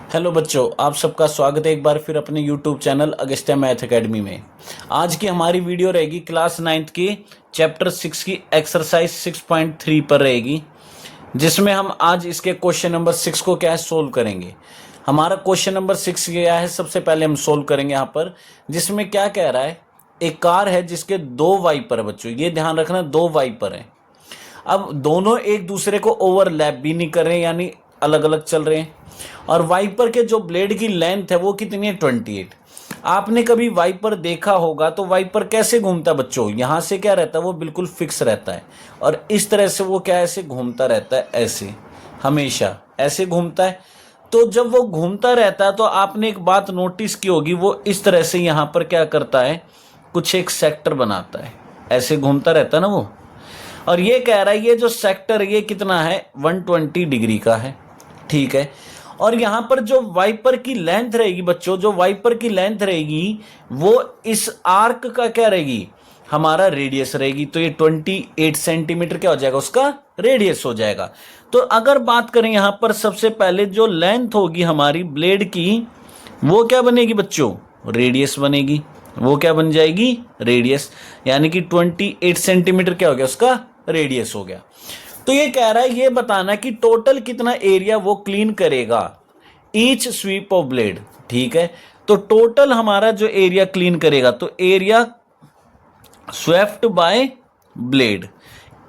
Hello बच्चों, आप सबका स्वागत है एक बार फिर अपने YouTube channel Agastya math academy में। आज की हमारी वीडियो रहेगी क्लास 9th की चैप्टर 6 की एक्सरसाइज 6.3 पर रहेगी, जिसमें हम आज इसके क्वेश्चन नंबर 6 को क्या है सोल्व करेंगे। हमारा क्वेश्चन नंबर 6 क्या है, सबसे पहले हम सोल्व करेंगे यहाँ पर, जिसमें क्या कह रहा है। एक कार है जिसके दो वाइपर है बच्चों, ये ध्यान रखना, दो वाइपर है। अब दोनों एक दूसरे को ओवरलैप भी नहीं कर रहे हैं, यानी अलग अलग चल रहे हैं। और वाइपर के जो ब्लेड की लेंथ है वो कितनी है, 28। आपने कभी वाइपर देखा होगा तो वाइपर कैसे घूमता है बच्चों, यहाँ से क्या रहता है, वो बिल्कुल फिक्स रहता है। और इस तरह से वो क्या ऐसे घूमता रहता है, ऐसे हमेशा ऐसे घूमता है। तो जब वो घूमता रहता है तो आपने एक बात नोटिस की होगी, वो इस तरह से यहाँ पर क्या करता है, कुछ एक सेक्टर बनाता है, ऐसे घूमता रहता है ना वो। और ये कह रहा है ये जो सेक्टर ये कितना है, 120 डिग्री का है, ठीक है। और यहाँ पर जो वाइपर की लेंथ रहेगी बच्चों, जो वाइपर की लेंथ रहेगी वो इस आर्क का क्या रहेगी, हमारा रेडियस रहेगी। तो ये 28 सेंटीमीटर क्या हो जाएगा, उसका रेडियस हो जाएगा। तो अगर बात करें यहाँ पर सबसे पहले जो लेंथ होगी हमारी ब्लेड की, वो क्या बनेगी बच्चों, रेडियस बनेगी। वो क्या बन जाएगी, रेडियस। यानी कि 28 सेंटीमीटर क्या हो गया, उसका रेडियस हो गया। तो ये कह रहा है ये बताना कि टोटल कितना एरिया वो क्लीन करेगा ईच स्वीप ऑफ ब्लेड, ठीक है। तो टोटल हमारा जो एरिया क्लीन करेगा, तो area swept by blade,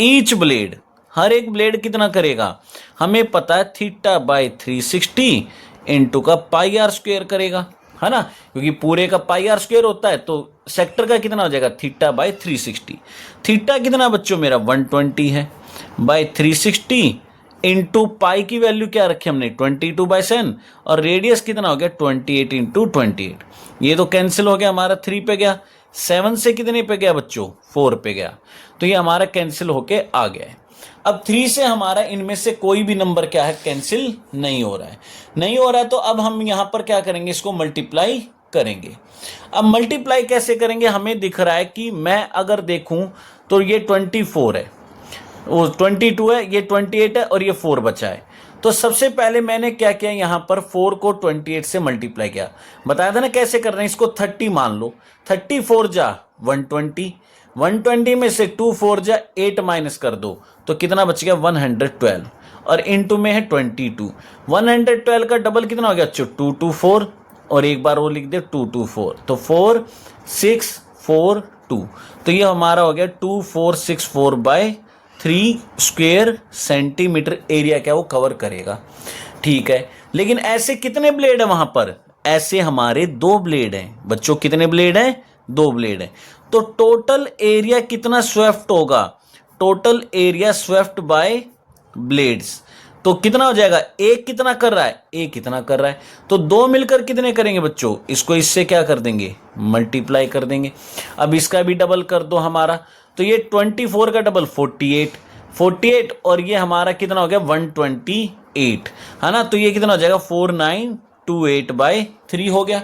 each blade, हर एक ब्लेड कितना करेगा, हमें पता है थीटा बाय 360 इंटू का पाई आर स्क्वेयर करेगा, है ना। क्योंकि पूरे का पाई आर स्क्वेयर होता है, तो सेक्टर का कितना हो जाएगा, थीटा बाय 360। थीटा कितना बच्चों मेरा 120 है, बाय 360 इंटू पाई की वैल्यू क्या रखी हमने 22/7, और रेडियस कितना हो गया 28 इंटू 28। ये तो कैंसिल हो गया, हमारा 3 पे गया, 7 से कितने पे गया बच्चों, 4 पे गया। तो ये हमारा कैंसिल होके आ गया है। अब 3 से हमारा इनमें से कोई भी नंबर क्या है, कैंसिल नहीं हो रहा है, नहीं हो रहा है। तो अब हम यहां पर क्या करेंगे, इसको मल्टीप्लाई करेंगे। अब मल्टीप्लाई कैसे करेंगे, हमें दिख रहा है कि मैं अगर देखूं तो ये 24 है, वो 22 है, ये 28 है, और ये 4 बचा है। तो सबसे पहले मैंने क्या किया, यहाँ पर 4 को 28 से मल्टीप्लाई किया। बताया था ना कैसे करना है, इसको 30 मान लो, 34 जा 120, 120 में से 2 4 जा 8 माइनस कर दो, तो कितना बच गया 112, और इनटू में है 22। 112 का डबल कितना हो गया, 224, और एक बार वो लिख दे 224, तो 4 6 4 2, तो ये हमारा हो गया 2464/3 स्क्वायर सेंटीमीटर एरिया क्या वो कवर करेगा, ठीक है। लेकिन ऐसे कितने ब्लेड है वहां पर, ऐसे हमारे 2 ब्लेड हैं बच्चों। कितने ब्लेड हैं, 2 ब्लेड हैं। तो टोटल एरिया कितना स्वेफ्ट होगा, total area swept by blades, तो कितना हो जाएगा, एक कितना कर रहा है, एक कितना कर रहा है, तो 2 मिलकर कितने करेंगे बच्चों, इसको इससे क्या कर देंगे, मल्टीप्लाई कर देंगे। अब इसका भी डबल कर दो हमारा, तो ये 24 का डबल 48, 48, और ये हमारा कितना हो गया 128, है ना। तो ये कितना हो जाएगा 4928/3 हो गया,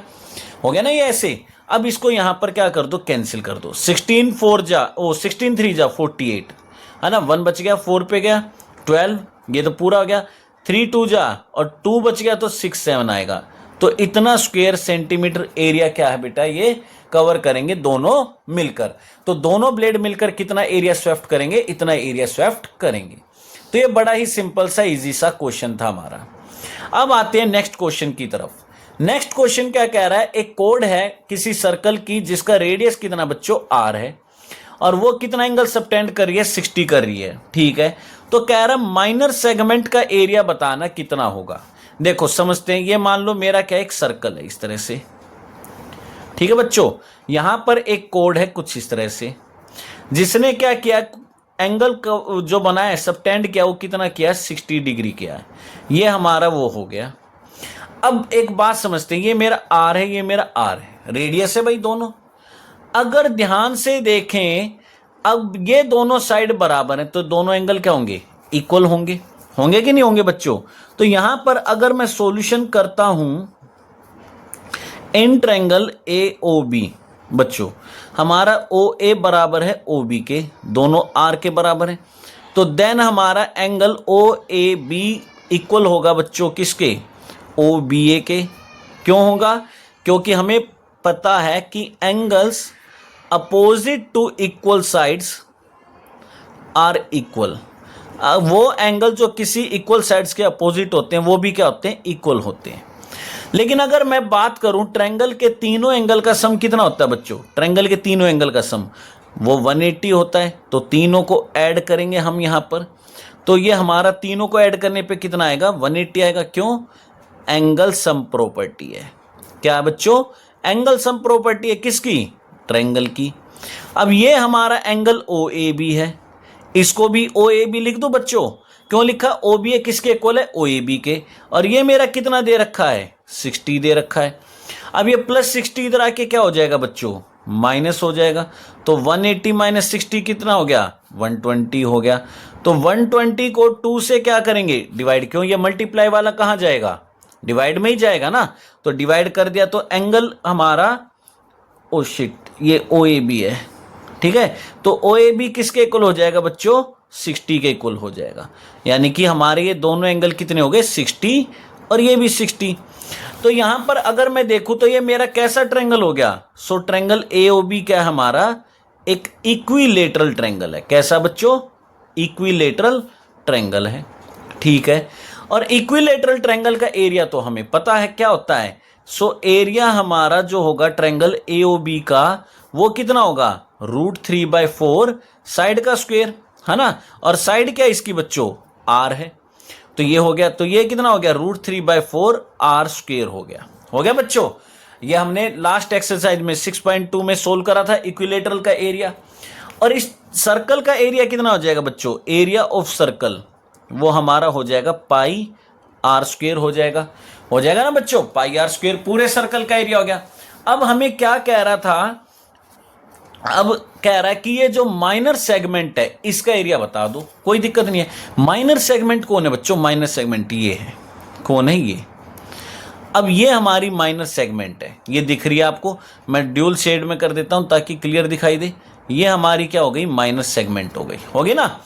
हो गया ना ये ऐसे। अब इसको यहां पर क्या कर दो, कैंसिल कर दो, 16 4 जा 16 3 जा 48, है ना। 1 बच गया, 4 पे गया 12, ये तो पूरा हो गया। 3 2 जा और 2 बच गया, तो 6 7 आएगा। तो इतना स्क्वायर सेंटीमीटर एरिया क्या है बेटा, ये कवर करेंगे दोनों मिलकर। तो दोनों ब्लेड मिलकर कितना एरिया स्वेफ्ट करेंगे, इतना एरिया स्वेफ्ट करेंगे। तो ये बड़ा ही सिंपल सा इजी सा क्वेश्चन था हमारा। अब आते हैं नेक्स्ट क्वेश्चन की तरफ। नेक्स्ट क्वेश्चन क्या कह रहा है, एक कोड है किसी सर्कल की जिसका रेडियस कितना बच्चों r है, और वो कितना एंगल सबटेंड कर रही है, 60 कर रही है, ठीक है। तो कह रहा माइनर सेगमेंट का एरिया बताना कितना होगा। देखो समझते हैं, ये मान लो मेरा क्या एक सर्कल है इस तरह से, ठीक है बच्चों। यहां पर एक कोड है कुछ इस तरह से, जिसने क्या किया, एंगल जो बनाया है सबटेंड किया, वो कितना किया, 60 डिग्री किया है। ये हमारा वो हो गया। अब एक बात समझते हैं, ये मेरा आर है, ये मेरा आर है, रेडियस है भाई दोनों। अगर ध्यान से देखें, अब ये दोनों साइड बराबर हैं, तो दोनों एंगल क्या होंगे, इक्वल होंगे, होंगे कि नहीं होंगे बच्चों। तो यहां पर अगर मैं सॉल्यूशन करता हूं in triangle A O B बच्चों, हमारा ओ ए बराबर है ओ बी के, दोनों आर के बराबर है। तो देन हमारा angle O A B equal होगा बच्चों किसके, ओ बी ए के। क्यों होगा? क्योंकि हमें पता है कि angles opposite to equal sides are equal. वो एंगल जो किसी इक्वल साइड्स के अपोजिट होते हैं वो भी क्या होते हैं? इक्वल होते हैं। लेकिन अगर मैं बात करूं ट्रायंगल के तीनों एंगल का सम कितना होता है बच्चों? ट्रायंगल के तीनों एंगल का सम वो 180 होता है। तो तीनों को ऐड करेंगे हम यहां पर, तो ये हमारा तीनों को ऐड करने पे कितना आएगा? 180 आएगा। क्यों? एंगल सम प्रॉपर्टी है। क्या बच्चों? एंगल सम प्रॉपर्टी है किसकी? ट्रायंगल की। अब ये हमारा एंगल ओ ए बी है, इसको भी ओ ए बी लिख दो बच्चों। क्यों लिखा? ओ बी ए किसके इक्वल है? ओ ए बी के। और ये मेरा कितना दे रखा है? 60 दे रखा है। अब ये प्लस 60 इधर आके क्या हो जाएगा बच्चों? माइनस हो जाएगा। तो 180 माइनस 60 कितना हो गया? 120 हो गया। तो 120 को 2 से क्या करेंगे? डिवाइड। क्यों? ये मल्टीप्लाई वाला कहाँ जाएगा? डिवाइड में ही जाएगा ना। तो डिवाइड कर दिया तो एंगल हमारा, ओ शिट, ये ओ ए बी है। ठीक है, तो ओ ए बी किसके इक्वल हो जाएगा बच्चों? 60 के इक्वल हो जाएगा। यानी कि हमारे ये दोनों एंगल कितने हो गए? 60 और ये भी 60। तो यहां पर अगर मैं देखूं तो ये मेरा कैसा ट्रायंगल हो गया? सो ट्रायंगल ए ओ बी क्या है हमारा? एक इक्विलेटरल ट्रायंगल है। कैसा बच्चों? इक्विलेटरल ट्रायंगल है। ठीक है, और इक्विलेटरल ट्रायंगल का एरिया तो हमें पता है क्या होता है। सो एरिया हमारा जो होगा ट्रायंगल ए ओ बी का वो कितना होगा? √3/4 साइड का स्क्वायर, है ना। और साइड क्या इसकी बच्चों? आर है। तो ये हो गया। तो ये कितना हो गया? √3/4 आर स्क्वायर हो गया। हो गया बच्चों। ये हमने लास्ट एक्सरसाइज में 6.2 में सोल्व करा था इक्विलेटरल का एरिया। और इस सर्कल का एरिया कितना हो जाएगा बच्चों? एरिया ऑफ सर्कल वो हमारा हो जाएगा पाई आर स्क्वायर हो जाएगा। हो जाएगा ना बच्चों? पाई आर स्क्वायर पूरे सर्कल का एरिया हो गया। अब हमें क्या कह रहा था? अब कह रहा है कि ये जो माइनर सेगमेंट है इसका एरिया बता दो। कोई दिक्कत नहीं है। माइनर सेगमेंट कौन है बच्चों? माइनर सेगमेंट ये है। कौन है ये? अब ये हमारी माइनर सेगमेंट है, ये दिख रही है आपको। मैं ड्यूल शेड में कर देता हूं ताकि क्लियर दिखाई दे। ये हमारी क्या हो गई? माइनर सेगमेंट हो गई। होगी ना।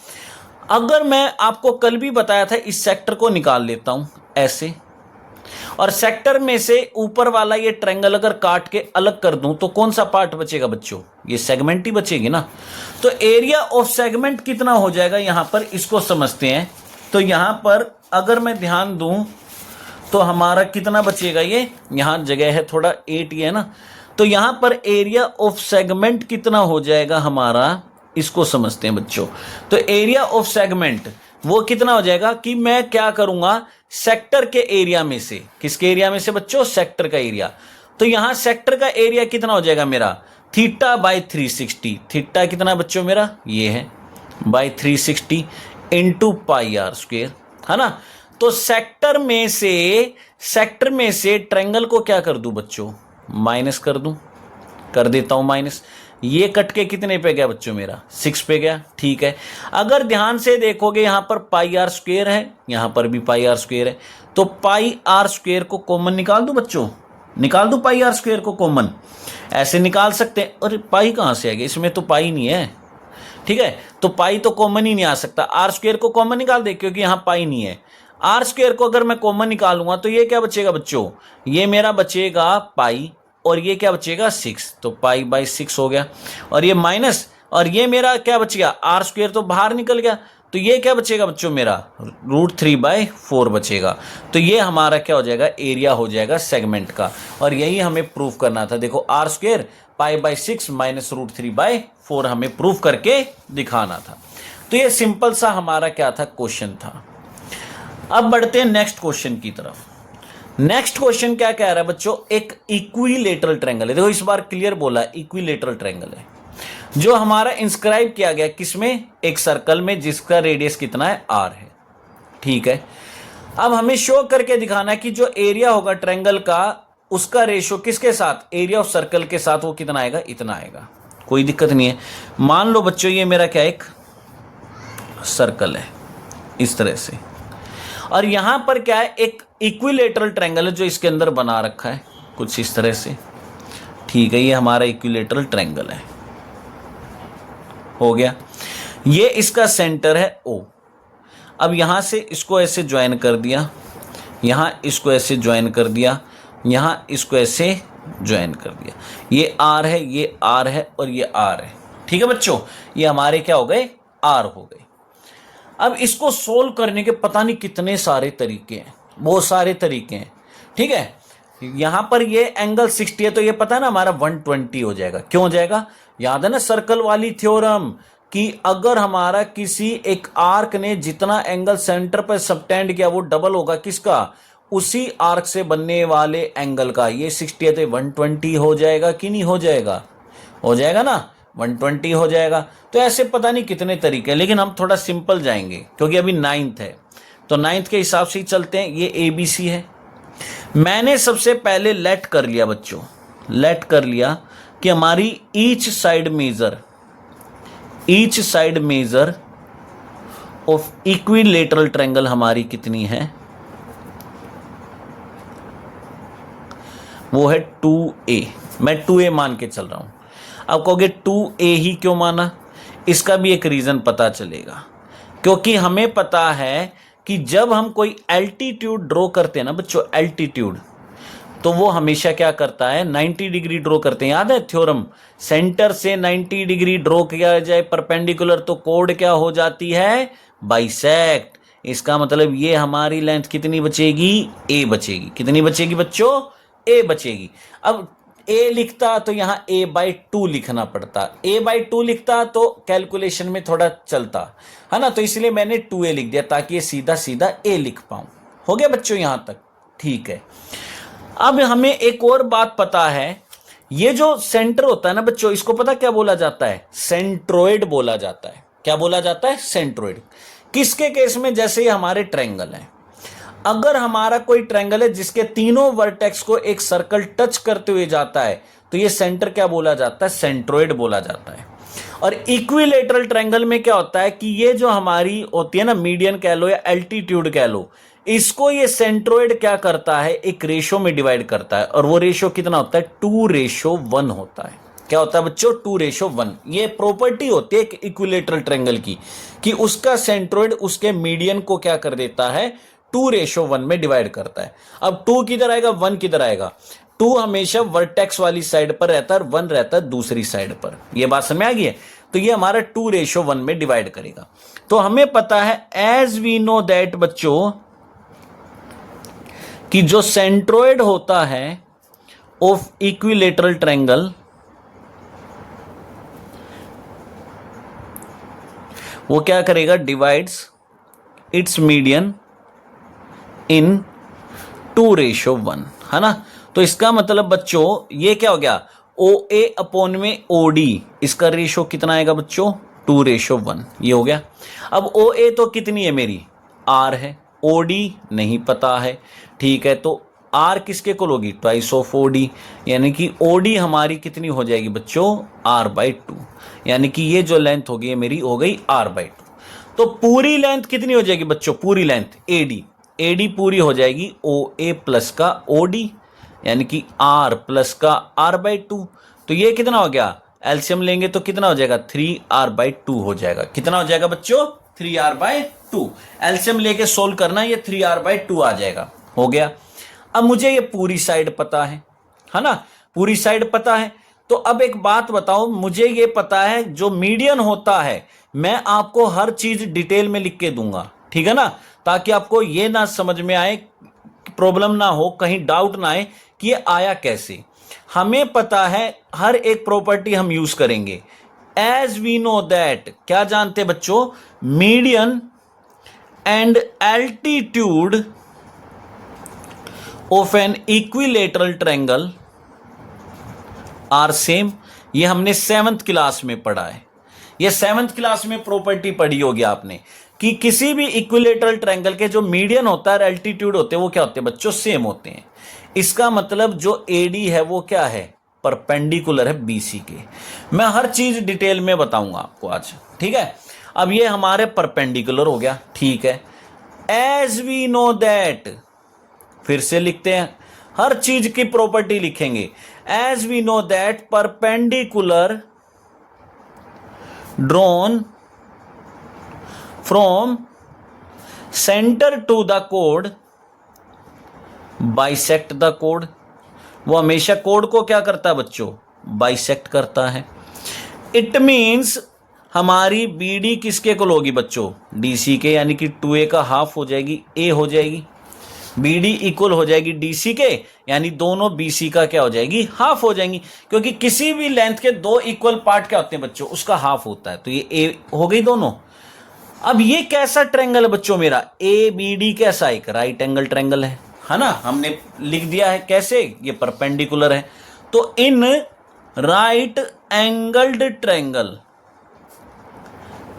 अगर मैं आपको कल भी बताया था इस सेक्टर को निकाल लेता हूं ऐसे, और सेक्टर में से ऊपर वाला ये ट्रायंगल अगर काट के अलग कर दूं तो कौन सा पार्ट बचेगा बच्चों? ये सेगमेंट ही बचेगी ना। तो एरिया ऑफ सेगमेंट कितना हो जाएगा यहां पर, इसको समझते हैं। तो यहां पर अगर मैं ध्यान दूं तो हमारा कितना बचेगा? ये यहां जगह है थोड़ा 8 ही है ना। तो यहां पर एरिया ऑफ सेगमेंट कितना हो जाएगा हमारा, इसको समझते हैं बच्चों। तो एरिया ऑफ सेगमेंट वो कितना हो जाएगा कि मैं क्या करूंगा? सेक्टर के एरिया में से, किसके एरिया में से बच्चों? सेक्टर का एरिया। तो यहां सेक्टर का एरिया कितना हो जाएगा मेरा? θ/360। थीटा कितना बच्चों मेरा? ये है /360 इंटू पाई आर स्क्वायर, है ना। तो सेक्टर में से ट्रायंगल को क्या कर दूं बच्चों? माइनस कर दूं। कर देता हूं माइनस। ये कट के कितने पे गया बच्चों मेरा? 6 पे गया। ठीक है, अगर ध्यान से देखोगे यहां पर पाई आर स्क्वायर है, यहां पर भी पाई आर स्क्वायर है। तो पाई आर स्क्वायर को कॉमन निकाल दूं बच्चों? निकाल दूं पाई आर स्क्वायर को कॉमन? ऐसे निकाल सकते हैं। अरे पाई कहां से आ गया? इसमें तो पाई नहीं है। ठीक है, तो पाई तो कॉमन ही नहीं आ सकता। आर स्क्वायर को कॉमन निकाल दे क्योंकि यहां पाई नहीं है। आर स्क्वायर को अगर मैं कॉमन निकालूंगा तो ये क्या बचेगा बच्चों? ये मेरा बचेगा पाई, और ये क्या बचेगा? 6। तो पाई/6 हो गया। और ये माइनस, और ये मेरा क्या बच गया? आर स्क्वायर तो बाहर निकल गया। तो ये क्या बचेगा बच्चों मेरा? √3/4 बचेगा। तो ये हमारा क्या हो जाएगा? एरिया हो जाएगा सेगमेंट का। और यही हमें प्रूफ करना था। देखो आर स्क्वायर पाई/6 माइनस √3/4 हमें प्रूफ करके दिखाना था। तो ये सिंपल सा हमारा क्या था? क्वेश्चन था। अब बढ़ते हैं नेक्स्ट क्वेश्चन की तरफ। नेक्स्ट क्वेश्चन क्या कह रहा है बच्चों? एक इक्विलेटरल ट्रायंगल है। देखो इस बार क्लियर बोला, इक्विलेटरल ट्रायंगल है जो हमारा इंस्क्राइब किया गया किसमें? एक सर्कल में जिसका रेडियस कितना है? आर है। ठीक है, अब हमें शो करके दिखाना है कि जो एरिया होगा ट्रायंगल का उसका रेशियो किसके साथ? एरिया ऑफ सर्कल के साथ वो कितना आएगा? इतना आएगा। कोई दिक्कत नहीं है। मान लो बच्चों ये मेरा क्या एक सर्कल है इस तरह से, और यहां पर क्या है? एक इक्विलेटरल ट्रायंगल है जो इसके अंदर बना रखा है कुछ इस तरह से। ठीक है, ये हमारा इक्विलेटरल ट्रायंगल है। हो गया। ये इसका सेंटर है O। अब यहां से इसको ऐसे ज्वाइन कर दिया। यहाँ इसको ऐसे ज्वाइन कर दिया, यहाँ इसको ऐसे ज्वाइन कर दिया। ये आर है, ये आर है और ये आर है। ठीक है बच्चों, ये हमारे क्या हो गए, आर हो गए। अब इसको सोल्व करने के पता नहीं कितने सारे तरीके हैं, बहुत सारे तरीके हैं। ठीक है, यहां पर ये एंगल 60 है तो ये पता है ना हमारा 120 हो जाएगा। क्यों हो जाएगा, याद है ना सर्कल वाली थ्योरम कि अगर हमारा किसी एक आर्क ने जितना एंगल सेंटर पर सबटेंड किया वो डबल होगा किसका, उसी आर्क से बनने वाले एंगल का। ये 60 है तो 120 हो जाएगा कि नहीं हो जाएगा, हो जाएगा ना, 120 हो जाएगा। तो ऐसे पता नहीं कितने तरीके हैं, लेकिन हम थोड़ा सिंपल जाएंगे क्योंकि अभी 9th है, तो 9th के हिसाब से ही चलते हैं। ये ABC है, मैंने सबसे पहले लेट कर लिया बच्चों, लेट कर लिया कि हमारी each side measure of equilateral triangle हमारी कितनी है, वो है 2A। मैं 2A मान के चल रहा हूं। अब कहोगे 2A ही क्यों माना, इसका भी एक रीजन पता चलेगा। क्योंकि हमें पता है कि जब हम कोई एल्टीट्यूड ड्रॉ करते हैं ना बच्चों, एल्टीट्यूड, तो वो हमेशा क्या करता है, 90 डिग्री ड्रॉ करते हैं। याद है थ्योरम, सेंटर से 90 डिग्री ड्रॉ किया जाए परपेंडिकुलर तो कोड क्या हो जाती है, बाइसेक्ट। इसका मतलब ये हमारी लेंथ कितनी बचेगी, A बचेगी। कितनी बचेगी बच्चों, A बचेगी। अब A लिखता तो यहां A/2 लिखना पड़ता, A/2 लिखता तो कैलकुलेशन में थोड़ा चलता है ना, तो इसलिए मैंने 2A लिख दिया ताकि ये सीधा सीधा A लिख पाऊं। हो गया बच्चों यहां तक, ठीक है। अब हमें एक और बात पता है, ये जो सेंटर होता है ना बच्चों, इसको पता क्या बोला जाता है, सेंट्रोइड बोला जाता है। क्या बोला जाता है, सेंट्रोइड। किसके केस में, जैसे ये हमारे ट्रायंगल है, अगर हमारा कोई ट्रायंगल है जिसके तीनों वर्टेक्स को एक सर्कल टच करते हुए जाता है तो ये सेंटर क्या बोला जाता है, सेंट्रोइड बोला जाता है। और इक्विलेटरल ट्रायंगल में क्या होता है कि ये जो हमारी होती है ना, मीडियन कह लो या एल्टीट्यूड कह लो, इसको ये सेंट्रोइड क्या करता है, एक रेशो में डिवाइड करता है। और वो रेशो कितना होता है, 2:1 होता है। क्या होता है बच्चों, 2:1। ये प्रॉपर्टी होती है एक इक्विलेटरल ट्रायंगल की कि उसका सेंट्रोइड उसके मीडियन को क्या कर देता है, 2:1 में डिवाइड करता है। अब 2 किधर आएगा, 1 किधर आएगा, 2 हमेशा वर्टेक्स वाली साइड पर रहता है और 1 रहता है दूसरी साइड पर। यह बात समझ में आ गई है, तो ये हमारा 2:1 में डिवाइड करेगा। तो हमें पता है, एज वी नो दैट बच्चों, कि जो सेंट्रोइड होता है ऑफ इक्विलेटरल ट्रायंगल, वो क्या करेगा, डिवाइड्स इट्स मीडियन इन 2:1, है ना। तो इसका मतलब बच्चों ये क्या हो गया, OA अपॉन में OD, इसका रेशो कितना आएगा बच्चों, 2:1, ये हो गया। अब OA तो कितनी है मेरी, R है, OD नहीं पता है, ठीक है। तो R किसके को होगी, ट्वाइस ऑफ OD, यानी कि OD हमारी कितनी हो जाएगी बच्चों, R/2, यानी कि ये जो लेंथ होगी मेरी हो गई R/2। तो पूरी लेंथ कितनी हो जाएगी बच्चों, पूरी लेंथ AD पूरी हो जाएगी OA प्लस का OD, यानी कि R प्लस का R/2। तो ये कितना हो गया, एलसीएम लेंगे तो कितना हो जाएगा, 3R/2 हो जाएगा। कितना हो जाएगा बच्चों, 3R/2। एलसीएम लेके सोल्व करना, ये 3R/2 आ जाएगा। हो गया। अब मुझे ये पूरी साइड पता है ना, पूरी साइड पता है। तो अब एक बात बताओ, मुझे ये पता है जो मीडियन होता है, मैं आपको हर चीज डिटेल में लिख के दूंगा, ठीक है ना, ताकि आपको ये ना समझ में आए, प्रॉब्लम ना हो, कहीं डाउट ना आए कि ये आया कैसे। हमें पता है, हर एक प्रॉपर्टी हम यूज करेंगे। एज वी नो दैट, क्या जानते हैं बच्चों, median and altitude of an equilateral triangle are same. ये हमने 7th क्लास में पढ़ा है, ये 7th क्लास में प्रॉपर्टी पढ़ी होगी आपने कि किसी भी इक्विलेटरल ट्रायंगल के जो मीडियन होता है, एल्टीट्यूड होते हैं, वो क्या होते हैं बच्चों, सेम होते हैं। इसका मतलब जो AD है वो क्या है, परपेंडिकुलर है BC के। मैं हर चीज डिटेल में बताऊंगा आपको आज, ठीक है। अब ये हमारे परपेंडिकुलर हो गया, ठीक है। एज वी नो दैट, फिर से लिखते हैं, हर चीज की प्रॉपर्टी लिखेंगे। As we know that perpendicular drawn from centre to the code bisect the code, वो हमेशा कोड को क्या करता है बच्चों, बाइसेक्ट करता है। इट मीन्स हमारी BD किसके इक्वल होगी बच्चों, DC के, यानी कि 2A का हाफ हो जाएगी, A हो जाएगी। BD इक्वल हो जाएगी DC के, यानी दोनों BC का क्या हो जाएगी, हाफ हो जाएंगी, क्योंकि किसी भी लेंथ के दो इक्वल पार्ट क्या होते हैं बच्चों, उसका हाफ होता है। तो ये A हो गई दोनों। अब ये कैसा ट्रायंगल है बच्चों मेरा, ABD कैसा, एक राइट एंगल ट्रायंगल है ना, हमने लिख दिया है कैसे, ये परपेंडिकुलर है। तो in right angled triangle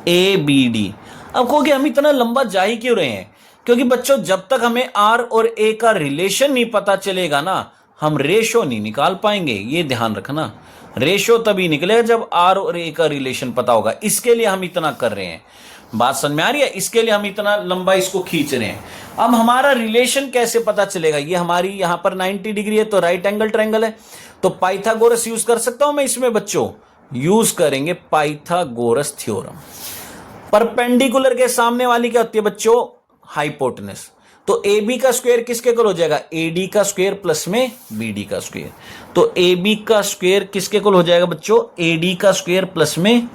ABD। अब कहोगे हम इतना लंबा जा ही क्यों रहे हैं, क्योंकि बच्चों जब तक हमें R और A का रिलेशन नहीं पता चलेगा ना, हम रेशो नहीं निकाल पाएंगे। ये ध्यान रखना, रेशो तभी निकलेगा जब R और A का रिलेशन पता होगा। इसके लिए हम इतना कर रहे हैं, बात समझ में आ रही है, इसके लिए हम इतना लंबा इसको खींच रहे हैं। अब हमारा रिलेशन कैसे पता चलेगा, ये हमारी यहां पर 90 डिग्री है, तो राइट एंगल ट्रायंगल है, तो पाइथागोरस यूज कर सकता हूं मैं इसमें बच्चों, यूज करेंगे पाइथागोरस थ्योरम। परपेंडिकुलर के सामने वाली क्या होती है बच्चों, हाइपोटेनस। तो AB का स्क्वायर किसके इक्वल हो जाएगा, AD का स्क्वायर प्लस में BD का स्क्वायर। तो AB का स्क्वायर किसके इक्वल हो जाएगा बच्चों, AD का स्क्वायर प्लस में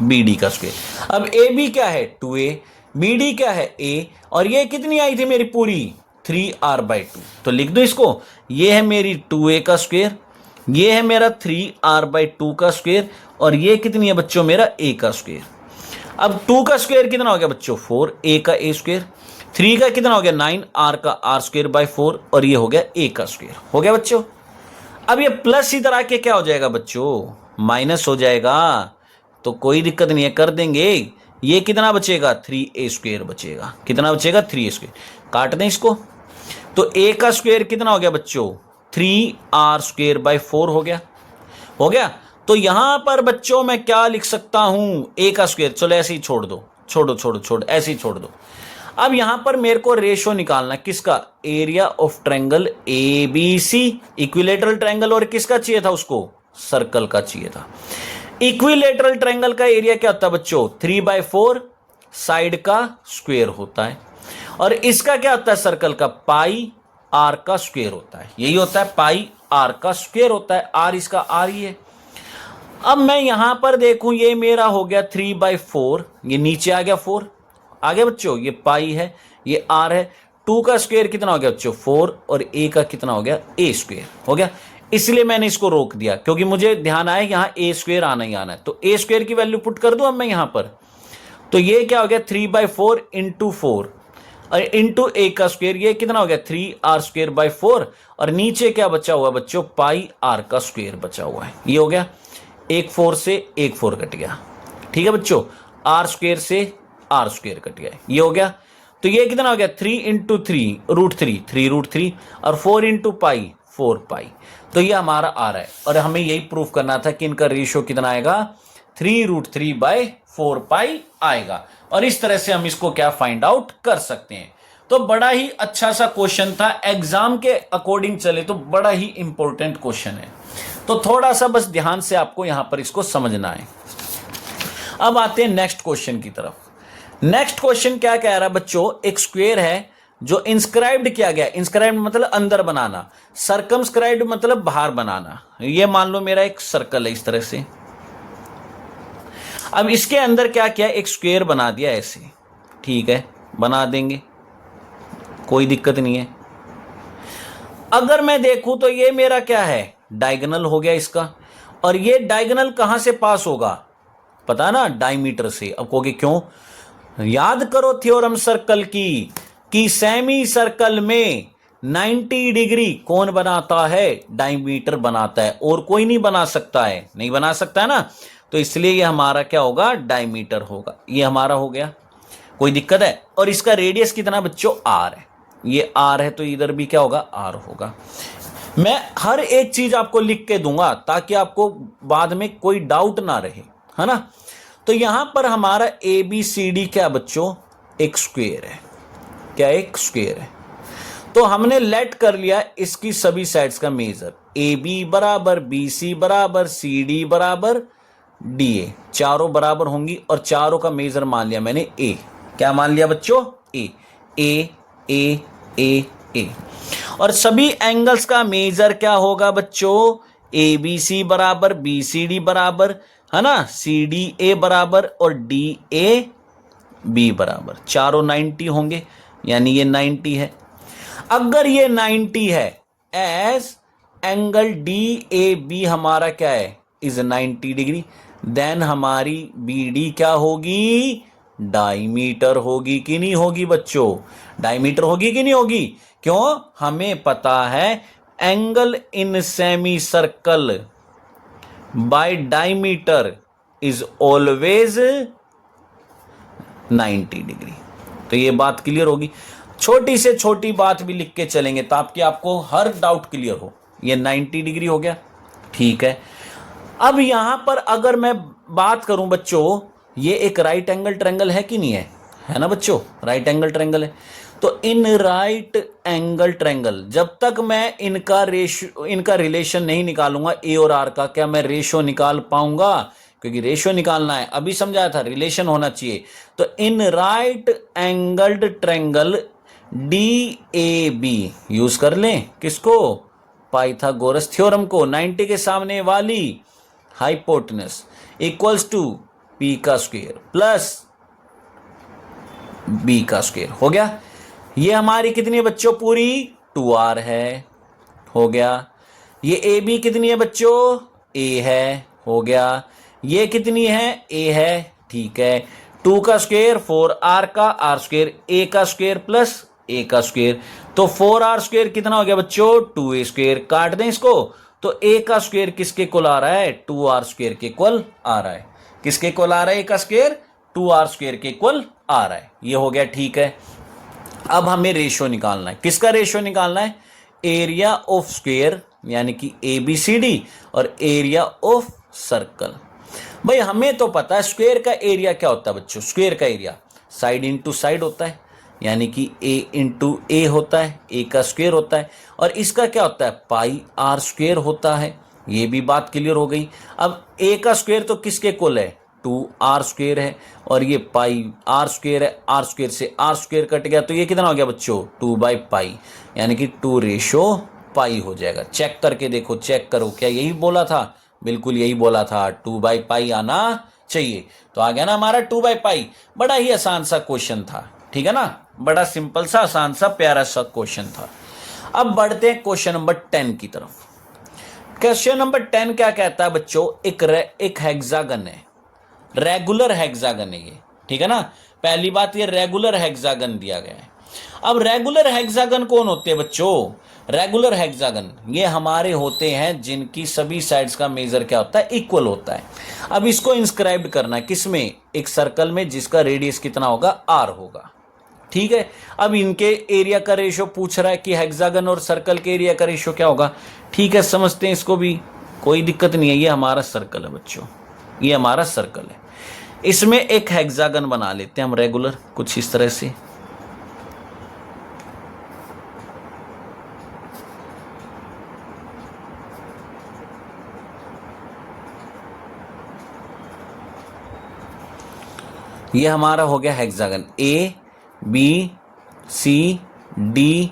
BD का स्क्वायर। अब AB क्या है 2A, BD क्या है A, और ये कितनी आई थी मेरी पूरी 3R/2। तो लिख दो इसको, ये है मेरी 2A का स्क्वायर, ये है मेरा 3R/2 का स्क्वायर, और ये कितनी है बच्चों मेरा A का स्क्वायर। अब 2 का स्क्वायर कितना हो गया बच्चों 4, A का A स्क्वायर, 3 का कितना हो गया 9, R का R²/4, और ये हो गया A का स्क्वायर। हो गया बच्चों। अब ये प्लस इधर आके क्या हो जाएगा बच्चों, माइनस हो जाएगा, तो कोई दिक्कत नहीं है, कर देंगे। ये कितना बचेगा 3A² बचेगा, कितना बचेगा 3A², काट दें इसको। तो A का स्क्वायर कितना हो गया बच्चों 3R²/4 हो गया, हो गया। तो यहां पर बच्चों मैं क्या लिख सकता हूं, A का स्क्वायर, चलो ऐसे ही छोड़ दो, छोड़ो ऐसे ही छोड़ दो। अब यहां पर मेरे को रेशो निकालना किसका, area of triangle ABC, equilateral triangle, और किसका चाहिए था उसको, सर्कल का चाहिए था। इक्विलेटरल ट्रायंगल का एरिया क्या होता है बच्चों 3/4 साइड का स्क्वायर होता है, और इसका क्या होता है सर्कल का, पाई R का स्क्वायर होता है, यही होता है पाई R का स्क्वायर होता है, R इसका R ही है। अब मैं यहां पर देखूं, ये मेरा हो गया 3/4, ये नीचे आ गया 4, आ गया बच्चों, ये पाई है, ये R है। 2 का स्क्वायर कितना हो गया बच्चों 4, और A का कितना हो गया A² हो गया। इसलिए मैंने इसको रोक दिया, क्योंकि मुझे ध्यान आया यहां A² आना ही आना है, तो A² की वैल्यू पुट कर दूं अब मैं यहां पर। तो ये क्या हो गया 3/4 इंटू 4 और इंटू A का स्क्वायर, ये कितना हो गया 3R²/4, और नीचे क्या बचा हुआ बच्चों पाई R का स्क्वायर बचा हुआ है। ये हो गया, एक 4 से एक 4 कट गया, ठीक है बच्चों, R² से R² कट गया, ये हो गया। तो ये कितना हो गया 3 इंटू 3 √3, 3√3, और 4 इंटू पाई 4 पाई। तो ये हमारा आ रहा है, और हमें यही प्रूफ करना था कि इनका रेशियो कितना आएगा 3√3/4 पाई आएगा, और इस तरह से हम इसको क्या फाइंड आउट कर सकते हैं। तो बड़ा ही अच्छा सा क्वेश्चन था, एग्जाम के अकॉर्डिंग चले तो बड़ा ही इंपॉर्टेंट क्वेश्चन है, तो थोड़ा सा बस ध्यान से आपको यहां पर इसको समझना है। अब आते हैं नेक्स्ट क्वेश्चन की तरफ। नेक्स्ट क्वेश्चन क्या कह रहा है बच्चों, एक स्क्वायर है जो इंस्क्राइब्ड किया गया, इंस्क्राइब्ड मतलब अंदर बनाना, सर्कमस्क्राइब्ड मतलब बाहर बनाना। ये मान लो मेरा एक सर्कल है इस तरह से, अब इसके अंदर क्या किया, एक स्क्वायर बना दिया ऐसे, ठीक है बना देंगे, कोई दिक्कत नहीं है। अगर मैं देखूं तो ये मेरा क्या है डायगोनल हो गया इसका, और ये डायगोनल कहां से पास होगा पता ना, डायमीटर से। अब कहोगे क्यों, याद करो थ्योरम सर्कल की, कि सेमी सर्कल में 90 डिग्री कौन बनाता है, डायमीटर बनाता है, और कोई नहीं बना सकता है, नहीं बना सकता है ना, तो इसलिए ये हमारा क्या होगा डायमीटर होगा, ये हमारा हो गया, कोई दिक्कत है। और इसका रेडियस कितना बच्चों R है, ये R है, तो इधर भी क्या होगा R होगा। मैं हर एक चीज आपको लिख के दूंगा ताकि आपको बाद में कोई डाउट ना रहे, है ना। तो यहां पर हमारा ABCD क्या बच्चों एक स्क्वायर है, क्या एक स्क्वायर है। तो हमने लेट कर लिया इसकी सभी साइड्स का मेजर, AB बराबर BC बराबर CD बराबर DA, चारों बराबर होंगी, और चारों का मेजर मान लिया मैंने A, क्या मान लिया बच्चों A, A A A ए। और सभी एंगल्स का मेजर क्या होगा बच्चों? ए बी सी बराबर, बी सी डी बराबर, है ना, सी डी ए बराबर और डी ए बी बराबर, चारों 90 होंगे, यानी ये 90 है। अगर ये 90 है, as angle D A B हमारा क्या है? इज 90 डिग्री, देन हमारी बी डी क्या होगी? डायमीटर होगी कि नहीं होगी बच्चों? डायमीटर होगी कि नहीं होगी? क्यों? हमें पता है angle in semi circle by diameter is always 90 degree. तो ये बात क्लियर होगी। छोटी से छोटी बात भी लिख के चलेंगे ताकि आपको हर डाउट क्लियर हो। ये 90 डिग्री हो गया, ठीक है। अब यहां पर अगर मैं बात करूं बच्चों, ये एक राइट एंगल ट्रायंगल है कि नहीं है? है ना बच्चों, राइट एंगल ट्रायंगल है। तो इन राइट एंगल ट्रायंगल, जब तक मैं इनका रिलेशन नहीं निकालूंगा ए और आर का, क्या मैं रेशो निकाल पाऊंगा? क्योंकि रेशो निकालना है, अभी समझाया था रिलेशन होना चाहिए। तो in right angled triangle D A B use कर लें किसको? पाइथागोरस थ्योरम को। 90 के सामने वाली हाइपोटेनस इक्वल्स टू पी का स्क्वायर प्लस बी का स्क्वायर। हो गया। ये हमारी कितनी है बच्चों? पूरी 2r है, हो गया। ये ए बी कितनी है बच्चों? ए है, हो गया। ये कितनी है? ए है, ठीक है। 2 का स्क्वायर 4r का, r स्क्वायर ए का स्क्वायर प्लस ए का स्क्वायर, तो 4r स्क्वायर कितना हो गया बच्चों? 2a square. काट दें इसको, तो ए का स्क्वायर किसके इक्वल आ रहा है? 2r स्क्वायर के इक्वल आ रहा है। किसके इक्वल आ रहा है? ए का स्क्वायर 2r स्क्वायर के इक्वल आ रहा है। ये हो गया, ठीक है। अब हमें रेशियो निकालना है। किसका रेशियो निकालना है? एरिया ऑफ स्क्वायर यानी कि ए बी सी डी और एरिया ऑफ सर्कल। भाई हमें तो पता है स्क्वायर का एरिया क्या होता है बच्चों? स्क्वायर का एरिया साइड इंटू साइड होता है, यानी कि ए इंटू ए होता है, ए का स्क्वायर होता है। और इसका क्या होता है? पाई आर स्क्वायर होता है। ये भी बात क्लियर हो गई। अब ए का स्क्वायर तो किसके इक्वल है? 2r स्क्वायर है, और ये पाई आर स्क्वायर है। आर स्क्वायर से आर स्क्वायर कट गया, तो ये कितना हो गया बच्चों? 2/पाई, यानी कि 2:पाई हो जाएगा। चेक करके देखो, चेक करो, क्या यही बोला था? बिल्कुल यही बोला था, 2/पाई आना चाहिए। तो आ गया ना हमारा 2/पाई। बड़ा ही आसान सा क्वेश्चन था, ठीक है ना, बड़ा सिंपल सा, आसान सा, प्यारा सा क्वेश्चन था। अब बढ़ते हैं क्वेश्चन नंबर 10 की तरफ। क्वेश्चन नंबर 10 क्या कहता है बच्चों? एक हेक्सागन है, रेगुलर हेक्सागन है ये, ठीक है ना। पहली बात, ये रेगुलर हेक्सागन दिया गया है। अब रेगुलर हेक्सागन कौन होते हैं बच्चों? रेगुलर हेक्सागन ये हमारे होते हैं जिनकी सभी साइड्स का मेजर क्या होता है? इक्वल होता है। अब इसको इंस्क्राइब करना है किसमें? एक सर्कल में जिसका रेडियस कितना होगा? आर होगा, ठीक है। अब इनके एरिया का रेशियो पूछ रहा है कि हेक्सागन और सर्कल के एरिया का रेशियो क्या होगा। ठीक है, समझते हैं इसको भी, कोई दिक्कत नहीं है। ये हमारा सर्कल है बच्चों, ये हमारा सर्कल है। इसमें एक हेक्सागन बना लेते हैं हम रेगुलर, कुछ इस तरह से। ये हमारा हो गया hexagon, A B C D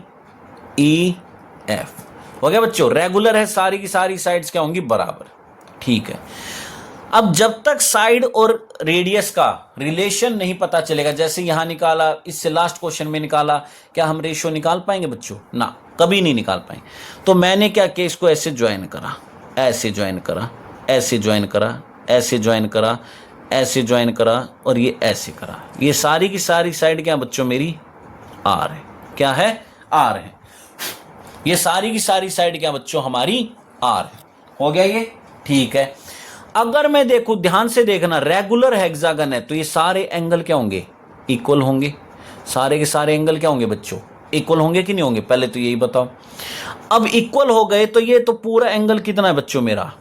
E F. हो गया बच्चों, रेगुलर है, सारी की सारी साइड्स क्या होंगी? बराबर, ठीक है। अब जब तक साइड और रेडियस का रिलेशन नहीं पता चलेगा, जैसे यहां निकाला, इससे लास्ट क्वेश्चन में निकाला, क्या हम रेशियो निकाल पाएंगे बच्चों? ना, कभी नहीं निकाल पाएंगे। तो मैंने क्या किया? इसको ऐसे ज्वाइन करा, ऐसे ज्वाइन करा, ऐसे ज्वाइन करा, ऐसे ज्वाइन करा, ऐसे ज्वाइन करा, और ये ऐसे करा। ये सारी की सारी साइड क्या बच्चों? मेरी आर है। क्या है? आर है। ये सारी की सारी साइड क्या बच्चों? हमारी आर है। हो गया ये, ठीक है। अगर मैं देखूं, ध्यान से देखना, रेगुलर हेक्सागन है तो ये सारे एंगल क्या होंगे? इक्वल होंगे। सारे के सारे एंगल क्या होंगे बच्चों? इक्वल होंगे कि नहीं होंगे? पहले तो यही बताओ। अब इक्वल हो गए तो ये तो पूरा एंगल कितना है बच्चों? मेरा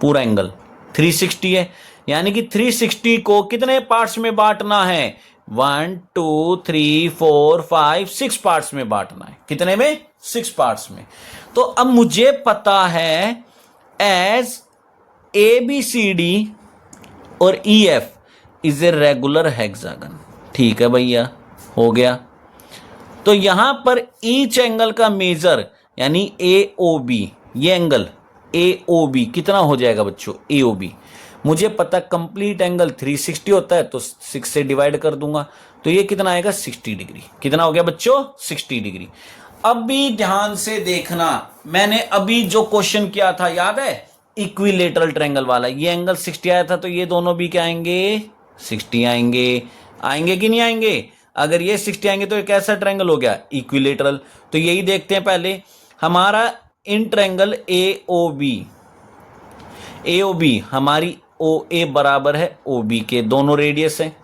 पूरा एंगल 360 है, यानी कि 360 को कितने पार्ट्स में बांटना है? 1 2 3 4 5 6 पार्ट्स में बांटना है। कितने में? 6 पार्ट्स में। तो अब मुझे पता है as A B C D और E F is a regular hexagon. ठीक है भैया, हो गया। तो यहां पर ईच एंगल का मेजर यानी AOB, ये एंगल AOB कितना हो जाएगा बच्चों? AOB मुझे पता कंप्लीट एंगल 360 होता है, तो 6 से डिवाइड कर दूंगा, तो ये कितना आएगा? 60 डिग्री। कितना हो गया बच्चों? 60 डिग्री। अब भी ध्यान से देखना, मैंने अभी जो क्वेश्चन किया था याद है? इक्विलेटरल ट्रायंगल वाला, ये एंगल 60 आया था, तो ये दोनों भी क्या आएंगे? 60 आएंगे। आएंगे कि नहीं आएंगे? अगर ये 60 आएंगे तो ये कैसा ट्रायंगल हो गया? इक्विलेटरल। तो यही देखते हैं पहले, हमारा इन ट्रायंगल AOB हमारी OA बराबर है OB के, दोनों रेडियस है,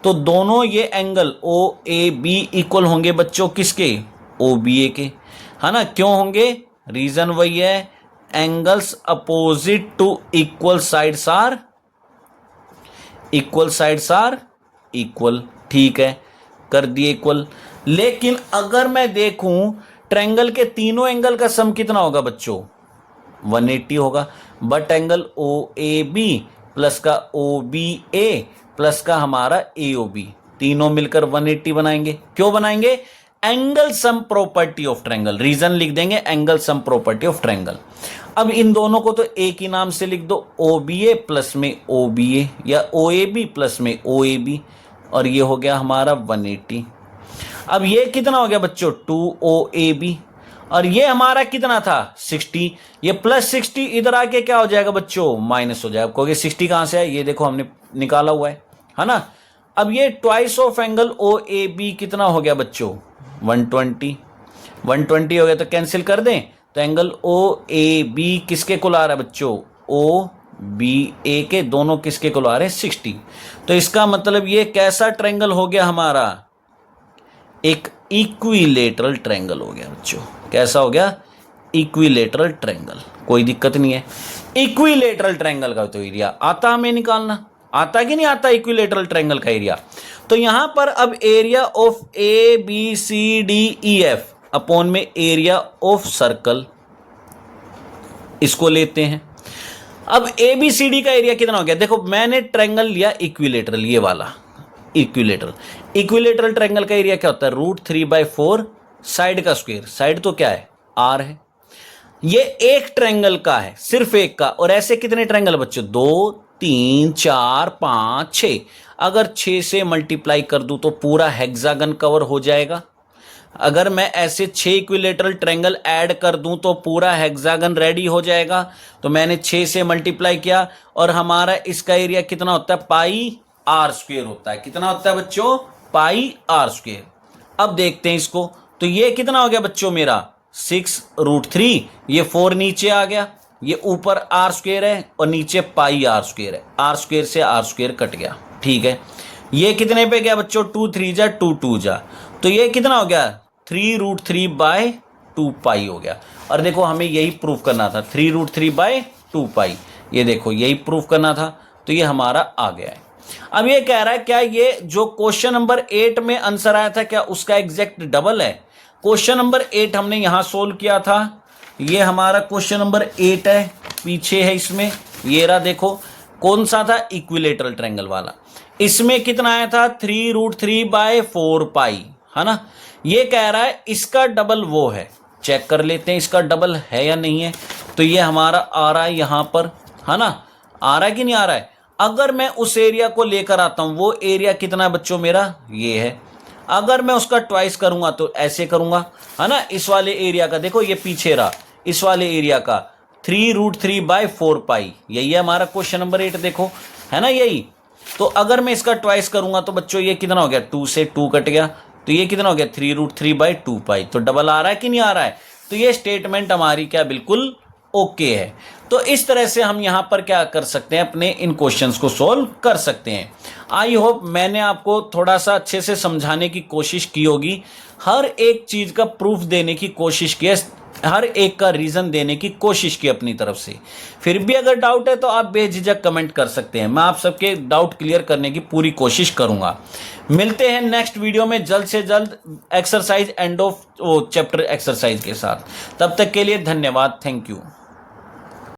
तो दोनों ये एंगल OAB इक्वल होंगे बच्चों किसके? OBA के, है ना? क्यों होंगे? रीजन वही है, angles opposite to equal sides are equal. ठीक है, कर दिए इक्वल। लेकिन अगर मैं देखूं ट्रायंगल के तीनों एंगल का सम कितना होगा बच्चों? 180 होगा। बट एंगल OAB प्लस का OBA प्लस का हमारा AOB तीनों मिलकर 180 बनाएंगे। क्यों बनाएंगे? Angle sum property of triangle, reason लिख देंगे angle sum property of triangle. अब इन दोनों को तो एक ही नाम से लिख दो, OBA प्लस में OBA या OAB प्लस में OAB, और ये हो गया हमारा 180। अब ये कितना हो गया बच्चों? 2OAB, और ये हमारा कितना था? 60। ये प्लस 60 इधर आके क्या हो जाएगा बच्चों? माइनस हो जाएगा। क्योंकि 60 कहां से है? ये देखो हमने निकाला हुआ है ना? अब ये ट्वाइस ऑफ एंगल OAB कितना हो गया बच्चों? 120 हो गया, तो कैंसिल कर दें, तो एंगल OAB किसके को ला रहा है बच्चों? OBA के, दोनों किसके को ला रहे हैं? 60। तो इसका मतलब ये कैसा ट्रायंगल हो गया हमारा? एक इक्विलेटरल ट्रायंगल हो गया बच्चों। कैसा हो गया? Equilateral triangle. कोई दिक्कत नहीं है। इक्विलेटरल ट्रायंगल का तो एरिया आता हमें निकालना, आता कि नहीं आता इक्विलेटरल ट्रायंगल का एरिया? तो यहां पर अब एरिया ऑफ ABCDEF अपॉन में एरिया ऑफ सर्कल, इसको लेते हैं। अब ABCD का एरिया कितना हो गया? देखो मैंने ट्रायंगल लिया इक्विलेटरल, ये वाला इक्विलेटरल ट्रायंगल का एरिया क्या होता है? √3/4 साइड का स्क्वायर। साइड तो क्या है? R है। ये एक ट्रायंगल का है, सिर्फ एक का। और ऐसे कितने ट्रायंगल बच्चों? 2 3 4 5 6। अगर 6 से मल्टीप्लाई कर दूं तो पूरा हेक्सागन कवर हो जाएगा। अगर मैं ऐसे 6 इक्विलेटरल ट्रायंगल ऐड कर दूं तो पूरा हेक्सागन रेडी हो जाएगा। तो मैंने 6 से मल्टीप्लाई किया, और हमारा इसका एरिया कितना होता है? πr² होता है। कितना होता है बच्चों? πr²। अब देखते हैं इसको, तो ये कितना हो गया बच्चों मेरा? 6√3। ये 4 नीचे आ गया, ये ऊपर r² है और नीचे πr² है। r² से r² कट गया। ठीक है, ये कितने पे गया बच्चों? 2 3 जा 2 2 जा, तो ये कितना हो गया? 3√3/2π हो गया। और देखो हमें यही प्रूफ करना था, 3√3/2π। ये देखो यही प्रूफ करना था, तो ये हमारा आ गया है। अब ये कह रहा है क्या ये जो क्वेश्चन नंबर 8 में आंसर आया था क्या उसका एग्जैक्ट डबल है? क्वेश्चन नंबर 8 हमने यहां सोल्व किया था, ये हमारा क्वेश्चन नंबर 8 है, पीछे है इसमें। ये रहा, देखो कौन सा था? इक्विलेटरल ट्रायंगल वाला। इसमें कितना आया था? 3√3/4π, है ना? ये कह रहा है इसका डबल वो है। चेक कर लेते हैं इसका डबल है या नहीं है। तो ये हमारा आ रहा है यहां पर, है ना? आ रहा है कि नहीं आ रहा है? अगर मैं उस एरिया को लेकर आता हूं, वो एरिया कितना है बच्चों मेरा? ये है। अगर मैं उसका ट्वाइस करूंगा तो ऐसे करूंगा, है ना? इस वाले एरिया का देखो, ये पीछे रहा, इस वाले एरिया का 3√3/4π, यही है हमारा क्वेश्चन नंबर 8। देखो है ना यही। तो अगर मैं इसका ट्वाइस करूंगा तो बच्चों ये कितना हो गया? 2 से 2 कट गया, तो ये कितना हो गया? 3√3/2π। तो डबल आ रहा है कि नहीं आ रहा है? तो ये स्टेटमेंट हमारी क्या बिल्कुल ओके है। तो इस तरह से हम यहां पर क्या कर सकते हैं? अपने इन क्वेश्चंस को सॉल्व कर सकते हैं। आई होप मैंने आपको थोड़ा सा अच्छे से समझाने की कोशिश की होगी, हर एक चीज का प्रूफ देने की कोशिश की है, हर एक का रीजन देने की कोशिश की अपनी तरफ से। फिर भी अगर डाउट है तो आप बेझिझक कमेंट कर सकते हैं, मैं आप सबके डाउट क्लियर करने की पूरी कोशिश करूंगा। मिलते हैं नेक्स्ट वीडियो में जल्द से जल्द exercise end of chapter exercise के साथ। तब तक के लिए धन्यवाद, थैंक यू।